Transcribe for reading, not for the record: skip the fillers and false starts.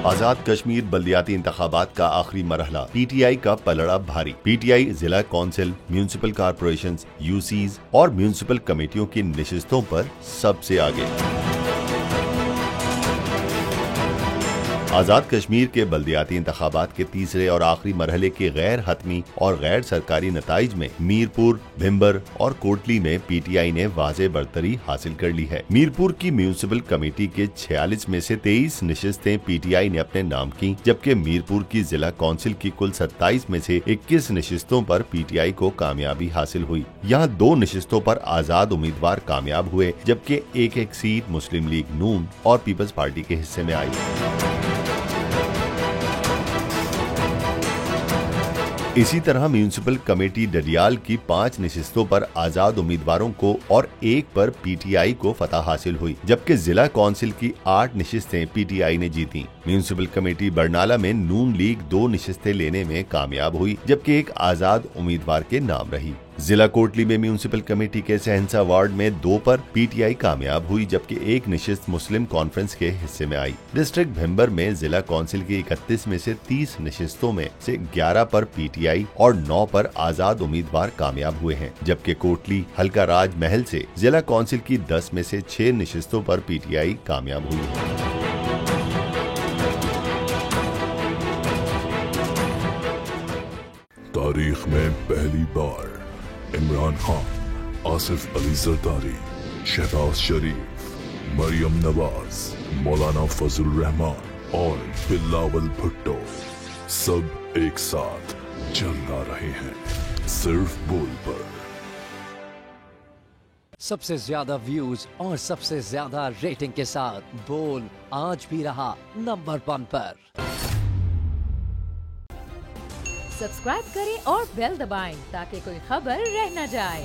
आजाद कश्मीर बल्दियाती इंतखाबात का आखिरी मरहला, पीटीआई का पलड़ा भारी। पीटीआई जिला कौंसिल, म्यूनिसिपल कॉर्पोरेशंस, यूसीज और म्यूनिसिपल कमेटियों की नशिस्तों पर सबसे आगे। आजाद कश्मीर के बल्दियाती इंतखाबात के तीसरे और आखिरी मरहले के गैर हतमी और गैर सरकारी नताइज में मीरपुर, भिम्बर और कोटली में पीटीआई ने वाज़े बढ़तरी हासिल कर ली है। मीरपुर की म्यूनिसिपल कमेटी के 46 में से 23 नशिस्तें पीटीआई ने अपने नाम की, जबकि मीरपुर की जिला कौंसिल की कुल 27 में से 21 नशिस्तों पर पीटीआई को कामयाबी हासिल हुई। यहाँ 2 नशिस्तों पर आजाद उम्मीदवार कामयाब हुए, जबकि एक सीट मुस्लिम लीग नून और पीपल्स पार्टी के हिस्से में आई। इसी तरह म्यूनिसिपल कमेटी डडियाल की 5 नशिस्तों पर आजाद उम्मीदवारों को और 1 पर पीटीआई को फतह हासिल हुई, जबकि जिला कौंसिल की 8 नशिस्तें पीटीआई ने जीती। म्यूनिसिपल कमेटी बरनाला में नून लीग 2 नशिस्तें लेने में कामयाब हुई, जबकि 1 आजाद उम्मीदवार के नाम रही। जिला कोटली में म्यूनिसिपल कमेटी के सहनसा वार्ड में 2 पर पीटीआई कामयाब हुई, जबकि 1 नशिस्त मुस्लिम कॉन्फ्रेंस के हिस्से में आई। डिस्ट्रिक्ट भिम्बर में जिला कौंसिल की 31 में से 30 नशिस्तों में से 11 पर पीटीआई और 9 पर आजाद उम्मीदवार कामयाब हुए हैं, जबकि कोटली हल्का राज महल से जिला कौंसिल की 10 में से 6 नशिस्तों पर पीटीआई कामयाब हुई है। तारीख में पहली बार इमरान खान, आसिफ अली जरदारी, शहबाज शरीफ, मरियम नवाज, मौलाना फजल रहमान और बिलावल भुट्टो सब एक साथ चल रहे हैं सिर्फ बोल पर। सबसे ज्यादा व्यूज और सबसे ज्यादा रेटिंग के साथ बोल आज भी रहा नंबर 1 पर। सब्सक्राइब करें और बेल दबाएं ताकि कोई खबर रह न जाए।